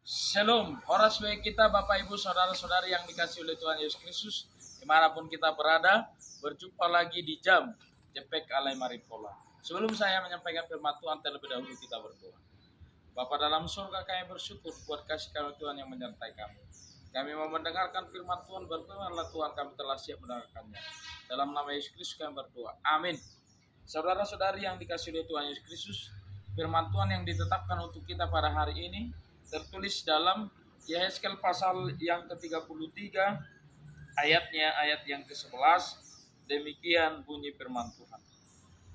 Shalom, horas baik kita Bapak Ibu Saudara-saudari yang dikasih oleh Tuhan Yesus Kristus, dimanapun kita berada. Berjumpa lagi di jam Jepek Alai Maripola. Sebelum saya menyampaikan firman Tuhan, terlebih dahulu kita berdoa. Bapa dalam surga, kami bersyukur buat kasih karunia Tuhan yang menyertai kami. Kami mau mendengarkan firman Tuhan, berfirmanlah Tuhan, kami telah siap mendengarkannya. Dalam nama Yesus Kristus kami berdoa, amin. Saudara-saudari yang dikasih oleh Tuhan Yesus Kristus, firman Tuhan yang ditetapkan untuk kita pada hari ini tertulis dalam Yehezkel pasal yang ke-33, ayat yang ke-11. Demikian bunyi firman Tuhan.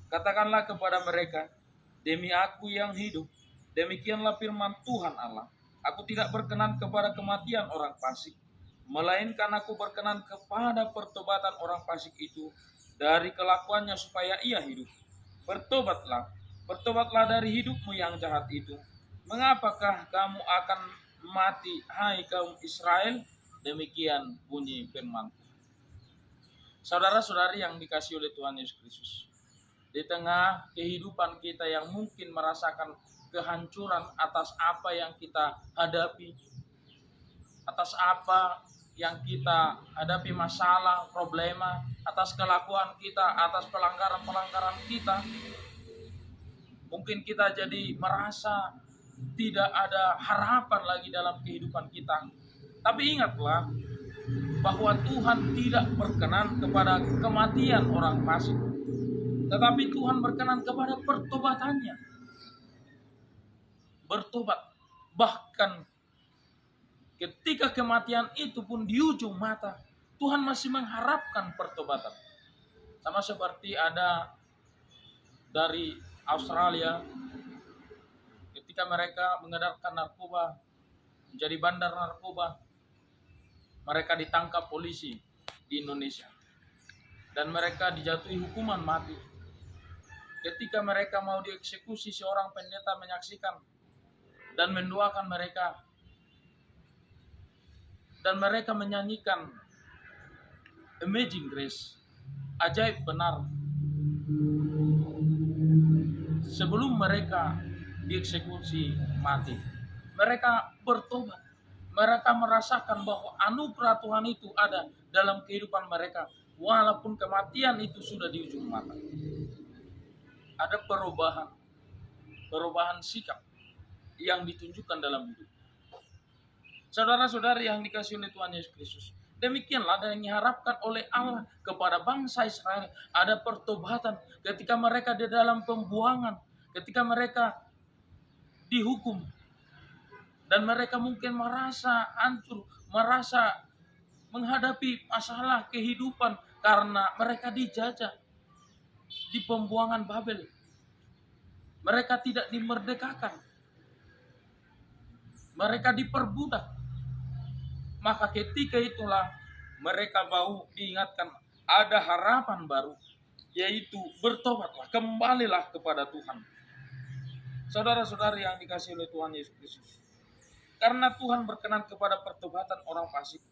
Katakanlah kepada mereka, demi aku yang hidup, demikianlah firman Tuhan Allah, aku tidak berkenan kepada kematian orang fasik, melainkan aku berkenan kepada pertobatan orang fasik itu dari kelakuannya supaya ia hidup. Bertobatlah dari hidupmu yang jahat itu. Mengapakah kamu akan mati, hai kaum Israel? Demikian bunyi firman. Saudara-saudari yang dikasihi oleh Tuhan Yesus Kristus, di tengah kehidupan kita yang mungkin merasakan kehancuran atas apa yang kita hadapi, atas apa yang kita hadapi, masalah, problema, atas kelakuan kita, atas pelanggaran-pelanggaran kita, mungkin kita jadi merasa tidak ada harapan lagi dalam kehidupan kita. Tapi ingatlah bahwa Tuhan tidak berkenan kepada kematian orang fasik, tetapi Tuhan berkenan kepada pertobatannya. Bertobat, bahkan ketika kematian itu pun di ujung mata, Tuhan masih mengharapkan pertobatan. Sama seperti ada dari Australia, ketika mereka mengedarkan narkoba, menjadi bandar narkoba, mereka ditangkap polisi di Indonesia dan mereka dijatuhi hukuman mati. Ketika mereka mau dieksekusi, seorang pendeta menyaksikan dan mendoakan mereka, dan mereka menyanyikan Amazing Grace, ajaib benar. Sebelum mereka dieksekusi mati, mereka bertobat. Mereka merasakan bahwa anugerah Tuhan itu ada dalam kehidupan mereka, walaupun kematian itu sudah di ujung mata. Ada perubahan sikap yang ditunjukkan dalam hidup. Saudara-saudari yang dikasihi oleh Tuhan Yesus Kristus, demikianlah yang diharapkan oleh Allah kepada bangsa Israel. Ada pertobatan ketika mereka di dalam pembuangan, ketika mereka dihukum, dan mereka mungkin merasa hancur, merasa menghadapi masalah kehidupan karena mereka dijajah di pembuangan Babel. Mereka tidak dimerdekakan, mereka diperbudak. Maka ketika itulah mereka mau diingatkan ada harapan baru, yaitu bertobatlah, kembalilah kepada Tuhan. Saudara-saudari yang dikasihi oleh Tuhan Yesus Kristus, karena Tuhan berkenan kepada pertobatan orang fasik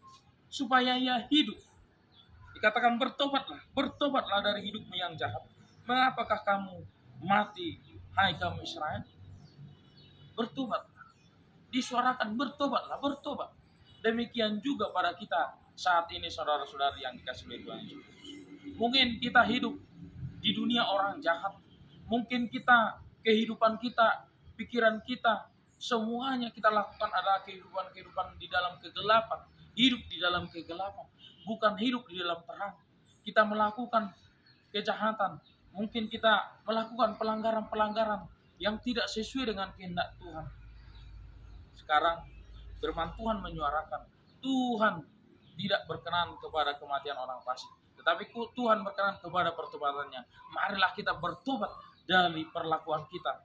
supaya ia hidup. Dikatakan bertobatlah dari hidupmu yang jahat. Mengapakah kamu mati, hai kamu Israel? Bertobatlah. Disuarakan bertobat. Demikian juga pada kita saat ini, saudara-saudari yang dikasihi oleh Tuhan Yesus. Mungkin kita hidup di dunia orang jahat. Mungkin kehidupan kita, pikiran kita, semuanya kita lakukan adalah kehidupan di dalam kegelapan. Hidup di dalam kegelapan, bukan hidup di dalam terang. Kita melakukan kejahatan. Mungkin kita melakukan pelanggaran-pelanggaran yang tidak sesuai dengan kehendak Tuhan. Sekarang firman Tuhan menyuarakan, Tuhan tidak berkenan kepada kematian orang fasik, tetapi Tuhan berkenan kepada pertobatannya. Marilah kita bertobat dari perlakuan kita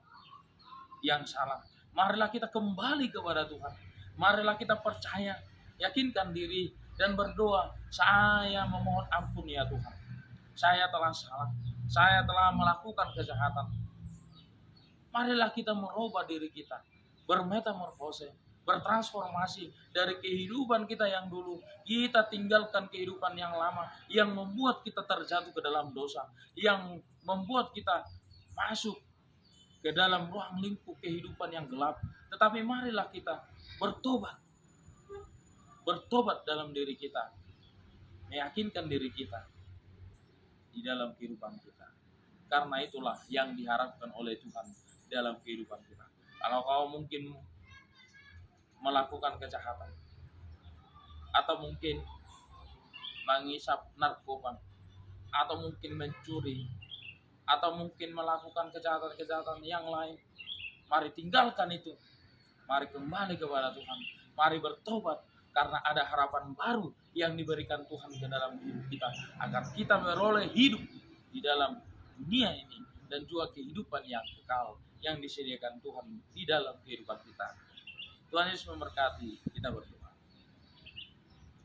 yang salah. Marilah kita kembali kepada Tuhan. Marilah kita percaya, yakinkan diri, dan berdoa, saya memohon ampun ya Tuhan. Saya telah salah. Saya telah melakukan kejahatan. Marilah kita merubah diri kita, bermetamorfose, bertransformasi dari kehidupan kita yang dulu. Kita tinggalkan kehidupan yang lama yang membuat kita terjatuh ke dalam dosa, yang membuat kita masuk ke dalam ruang lingkup kehidupan yang gelap. Tetapi marilah kita bertobat. Bertobat dalam diri kita. Meyakinkan diri kita di dalam kehidupan kita. Karena itulah yang diharapkan oleh Tuhan dalam kehidupan kita. Kalau kau mungkin melakukan kejahatan, atau mungkin mengisap narkoba, atau mungkin mencuri, atau mungkin melakukan kejahatan-kejahatan yang lain, mari tinggalkan itu. Mari kembali kepada Tuhan. Mari bertobat, karena ada harapan baru yang diberikan Tuhan ke dalam hidup kita, agar kita beroleh hidup di dalam dunia ini dan juga kehidupan yang kekal yang disediakan Tuhan di dalam kehidupan kita. Tuhan Yesus memberkati. Kita berdoa.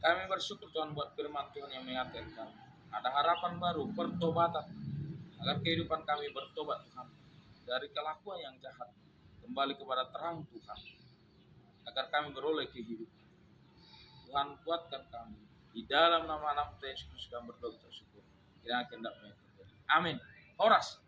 Kami bersyukur Tuhan buat firman Tuhan yang mengingatkan kami. Ada harapan baru, pertobatan, agar kehidupan kami bertobat Tuhan dari kelakuan yang jahat, kembali kepada terang Tuhan, agar kami beroleh kehidupan. Tuhan, kuatkan kami. Di dalam nama Tuhan Yesus kami berdoa bersyukur. Kiranya kehendak-Mu terjadi. Amin. Horas.